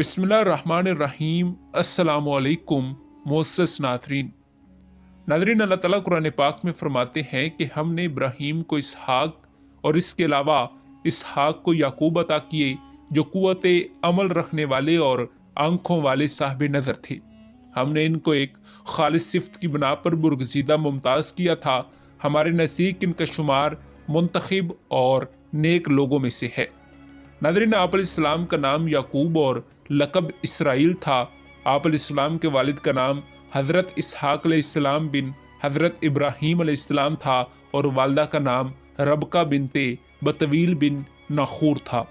बिस्मिल्लाहिर्रहमानिर्रहीम। अस्सलामुअलैकुम मोअस्सस नाज़रीन। अल्लाह ताला कुरान पाक में फरमाते हैं कि हमने इब्राहीम को इसहाक और इसके अलावा इसहाक को याकूब अता किए जो कुव्वते अमल रखने वाले और आंखों वाले साहिब नज़र थे। हमने इनको एक खालिस सिफ्त की बना पर बुरगज़ीदा मुमताज़ किया था। हमारे नज़दीक इनका शुमार मुंतखब और नेक लोगों में से है। नाज़रीन, आप अलैहिस्सलाम का नाम याकूब और लक़ब इसराइल था। आप अलैहिस्सलाम के वालिद का नाम हज़रत इसहाक अलैहिस्सलाम बिन हज़रत इब्राहीम अलैहिस्सलाम था और वालदा का नाम रबका बिनते बतवील बिन नखूर था।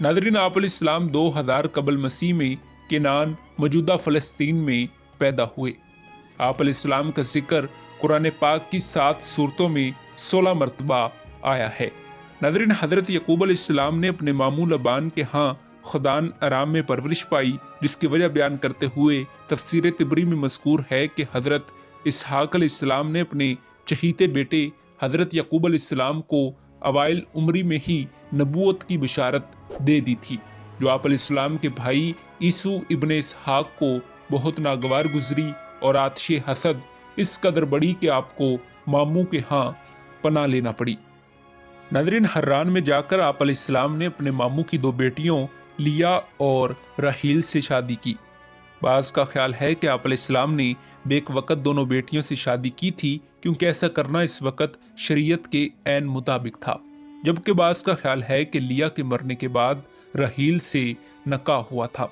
नाज़रीन, आप अलैहिस्सलाम 2000 कबल मसीह में केनान मौजूदा फ़लस्तीन में पैदा हुए। आप अलैहिस्सलाम का जिक्र कुरान पाक की 7 सूरतों में 16 मरतबा आया है। नाज़रीन, हज़रत यकूब अलैहिस्सलाम ने अपने मामू लबान के यहाँ खुदान आराम में परवरिश पाई, जिसकी वजह बयान करते हुए तफसीर तिबरी में मज़कूर है कि हज़रत इसहाक अलैहिस्सलाम ने अपने चहीते बेटे हज़रत यकूब अलैहिस्सलाम को अवाइल उम्री में ही नबूवत की बिशारत दे दी थी, जो आप अलैहिस्सलाम के भाई ईसू इब्न इसहाक को बहुत नागवार गुजरी और आतिश हसद इस कदर बड़ी कि आपको मामू के यहाँ पनाह लेना पड़ी। नाज़रीन, हर्रान में जाकर आप अलैहिस्सलाम ने अपने मामू की 2 बेटियों लिया और राहील से शादी की। बाज़ का ख्याल है कि आप अलैहिस्सलाम ने बेक वक़्त दोनों बेटियों से शादी की थी, क्योंकि ऐसा करना इस वक़्त शरीयत के ऐन मुताबिक था। जबकि बाज़ का ख्याल है कि लिया के मरने के बाद राहील से नकाह हुआ था।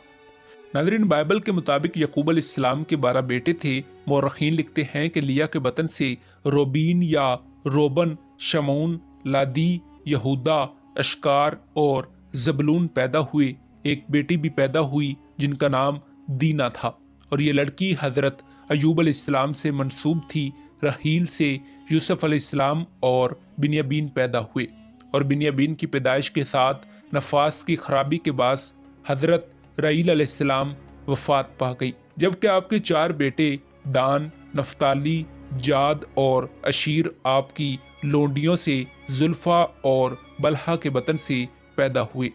नाज़रीन, बाइबल के मुताबिक यकूब अलैहिस्सलाम के 12 बेटे थे। मौरखीन लिखते हैं कि लिया के बतन से रोबीन या रोबन, शमून, लादी, यहूदा, अशकार और जबलून पैदा हुए। एक बेटी भी पैदा हुई जिनका नाम दीना था और ये लड़की हज़रत अयूब अलैहिस्सलाम से मंसूब थी। राहील से यूसुफ अलैहिस्सलाम और बिन्यामीन पैदा हुए और बिन्यामीन की पैदाइश के साथ नफास की खराबी के बाद हज़रत राहील अलैहिस्सलाम वफात पा गई। जबकि आपके 4 बेटे दान, नफ्ताली, जाद और अशीर आपकी लोंडियों से जुल्फा और बलहा के बतन से पैदा हुए।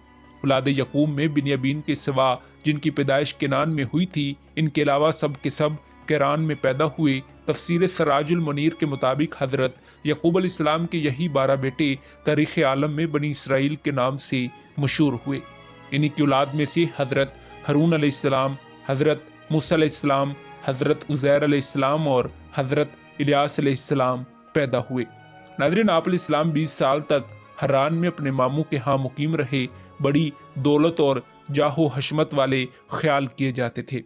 औलाद यकूब में बिन्यामीन के सिवा जिनकी पैदाइश केनान में हुई थी, इनके अलावा सब के सब केरान में पैदा हुए। तफसीर सराजुल मुनीर के मुताबिक हज़रत यकूब अलैहिस्सलाम के यही 12 बेटे तारीख़ आलम में बनी इसराइल के नाम से मशहूर हुए। इन्हीं की औलाद में से हज़रत हारून अलैहिस्सलाम, हज़रत मूसा अलैहिस्सलाम, हज़रत उज़ैर अलैहिस्सलाम और हज़रत इलियास अलैहिस्सलाम पैदा हुए। नाज़रीन, आप अलैहिस्सलाम 20 साल तक हर्रान में अपने मामू के यहाँ मुकीम रहे। बड़ी दौलत और जाहो हशमत वाले ख्याल किए जाते थे।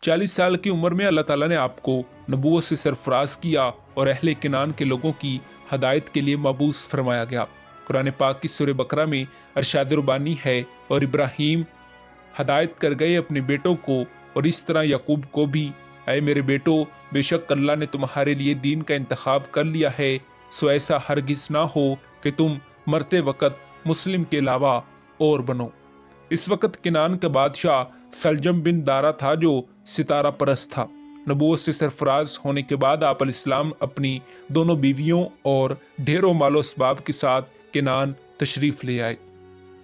40 साल की उम्र में अल्लाह ताला ने आपको नबूवत से सरफराज किया और अहले किनान के लोगों की हदायत के लिए मबूस फरमाया गया। कुरान पाक की सूरह बकरा में अरशाद रुबानी है, और इब्राहीम हदायत कर गए अपने बेटों को और इस तरह यकूब को भी, ऐ मेरे बेटो, बेशक अल्लाह ने तुम्हारे लिए दीन का इंतखाब कर लिया है, सो ऐसा हरगिज़ ना हो कि तुम मरते वक़्त मुस्लिम के अलावा और बनो। इस वक़्त किनान का बादशाह सलजम बिन दारा था, जो सितारा परस्त था। नबूवत से सरफराज होने के बाद आप अलैहिस्सलाम अपनी दोनों बीवियों और ढेरों मालो असबाब के साथ किनान तशरीफ़ ले आए।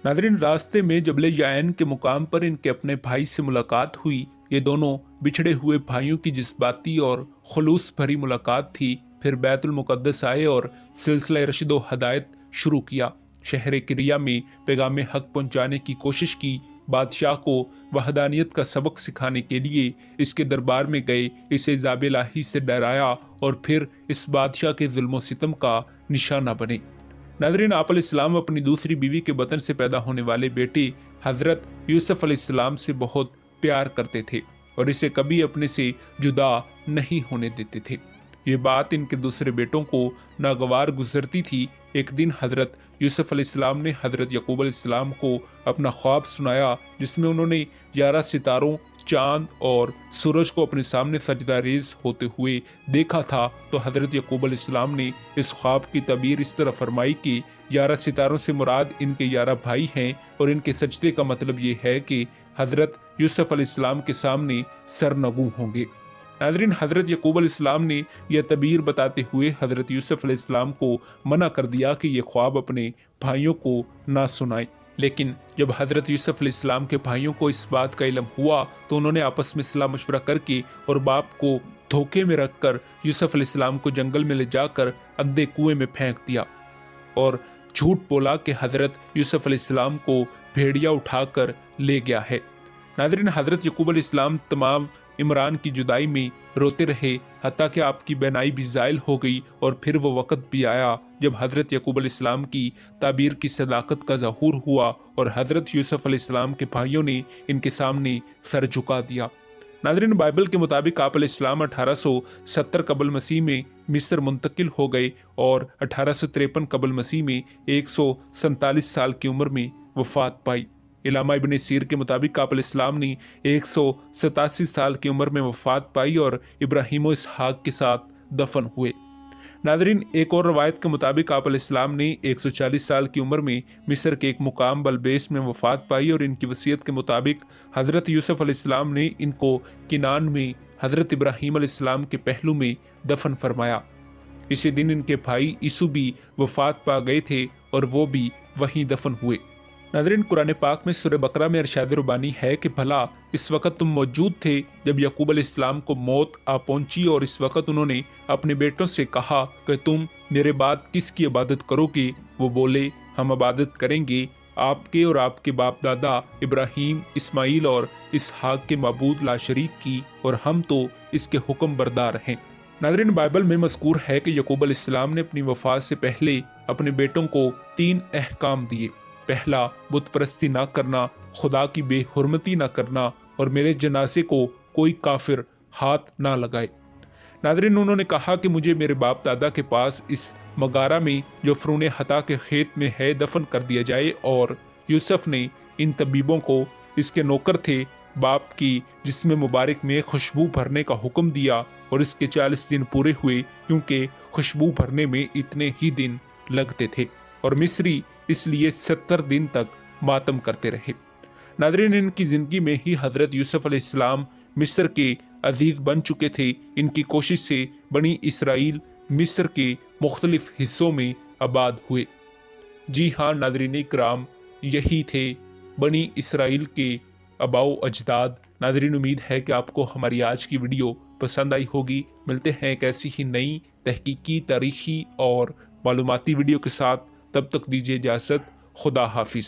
नाज़रीन, रास्ते में जबल याइन के मुकाम पर इनके अपने भाई से मुलाकात हुई। ये दोनों बिछड़े हुए भाइयों की जज्बाती और खुलूस भरी मुलाकात थी। फिर बैतुल मुक़द्दस आए और सिलसिला रशद व हदायत शुरू किया। शहर किरिया में पैगाम हक पहुँचाने की कोशिश की। बादशाह को वहदानियत का सबक सिखाने के लिए इसके दरबार में गए, इसे ज़ाब इलाही से डराया और फिर इस बादशाह के जुल्म सितम का निशाना बने। नाज़रीन, आप अलैहिस्सलाम अपनी दूसरी बीवी के बतन से पैदा होने वाले बेटे हज़रत यूसुफ अलैहिस्सलाम से बहुत प्यार करते थे और इसे कभी अपने से जुदा नहीं होने देते थे। ये बात इनके दूसरे बेटों को नागवार गुजरती थी। एक दिन हज़रत यूसुफ अलैहिस्सलाम ने हज़रत यकूब अलैहिस्सलाम को अपना ख्वाब सुनाया, जिसमें उन्होंने 11 सितारों, चाँद और सूरज को अपने सामने सजदा रेज़ होते हुए देखा था। तो हज़रत यकूब अलैहिस्सलाम ने इस ख्वाब की तबीर इस तरह फरमाई कि 11 सितारों से मुराद इनके 11 भाई हैं और इनके सजदे का मतलब ये है कि हज़रत यूसुफ अलैहिस्सलाम के सामने सरनगू होंगे। नाज़रीन, हज़रत यकूब अलैहिस्सलाम ने यह तबीर बताते हुए हज़रत यूसुफ अलैहिस्सलाम को मना कर दिया कि ये ख्वाब अपने भाइयों को ना सुनाएं। लेकिन जब हजरत यूसुफ अलैहिस्सलाम के भाइयों को इस बात का इल्म हुआ तो उन्होंने आपस में सलाह मशवरा करके और बाप को धोखे में रखकर यूसुफ अलैहिस्सलाम को जंगल में ले जाकर अंधे कुएं में फेंक दिया और झूठ बोला कि हजरत यूसुफ अलैहिस्सलाम को भेड़िया उठाकर ले गया है। नाज़रीन, हजरत यकूब अलैहिस्सलाम तमाम इमरान की जुदाई में रोते रहे, हत्ता कि आपकी बेनाई भी ज़ायल हो गई और फिर वो वक़्त भी आया जब हज़रत यकूब अलैहिस्सलाम की ताबीर की सदाकत का ज़हूर हुआ और हज़रत यूसुफ अलैहिस्सलाम के भाइयों ने इनके सामने सर झुका दिया। नाज़रीन, बाइबल के मुताबिक आप अलैहिस्सलाम 1870 कबल मसीह में मिस्र मुंतकिल हो गए और 1853 कबल मसीह में 147 साल की उम्र में वफ़ात पाई। इलामा इब्न सीर के मुताबिक आप अलैहिस्सलाम ने 187 साल की उम्र में वफ़ात पाई और इब्राहीम व इसहाक के साथ दफन हुए। नाज़रीन, एक और रवायत के मुताबिक आप अलैहिस्सलाम ने 140 साल की उम्र में मिस्र के एक मुकाम बलबेस में वफ़ात पाई और इनकी वसीयत के मुताबिक हज़रत यूसुफ अलैहिस्सलाम ने इनको किनान में हज़रत इब्राहीम अलैहिस्सलाम के पहलू में दफन फरमाया। इसी दिन इनके भाई ईसू भी वफ़ात पा गए थे और वो भी वहीं दफन हुए। नाज़रीन, कुरान पाक में सूरह बकरा में इरशाद रुबानी है कि भला इस वक़्त तुम मौजूद थे जब यकूब अलैहिस्सलाम को मौत आ पहुंची और इस वक़्त उन्होंने अपने बेटों से कहा कि तुम मेरे बाद किसकी इबादत करोगे? वो बोले, हम इबादत करेंगे आपके और आपके बाप दादा इब्राहीम, इस्माइल और इसहाक के माबूद ला शरीक की, और हम तो इसके हुक्म बरदार हैं। नाज़रीन, बाइबल में मज़कूर है कि यकूब अलैहिस्सलाम ने अपनी वफ़ात से पहले अपने बेटों को 3 अहकाम दिए। पहला, बुत परस्ती ना करना, खुदा की बेहुरमती ना करना और मेरे जनाजे को कोई काफिर हाथ ना लगाए। नाज़रीन, उन्होंने कहा कि मुझे मेरे बाप दादा के पास इस मगारा में जो फ़रून हता के खेत में है दफन कर दिया जाए। और यूसुफ ने इन तबीबों को, इसके नौकर थे, बाप की जिस्म मुबारक में खुशबू भरने का हुक्म दिया और इसके 40 दिन पूरे हुए क्योंकि खुशबू भरने में इतने ही दिन लगते थे और मिस्री इसलिए 70 दिन तक मातम करते रहे। नाज़रीन, इनकी ज़िंदगी में ही हज़रत यूसुफ अलैहिस्सलाम मिस्र के अजीज़ बन चुके थे। इनकी कोशिश से बनी इसराइल मिस्र के मुख्तलिफ हिस्सों में आबाद हुए। जी हाँ नाज़रीन इकराम, यही थे बनी इसराइल के आबाओ अजदाद। नाज़रीन, उम्मीद है कि आपको हमारी आज की वीडियो पसंद आई होगी। मिलते हैं एक ऐसी ही नई तहकीकी, तारीखी और मालूमाती वीडियो के साथ। तब तक दीजिए इजाज़त। खुदा हाफिज़।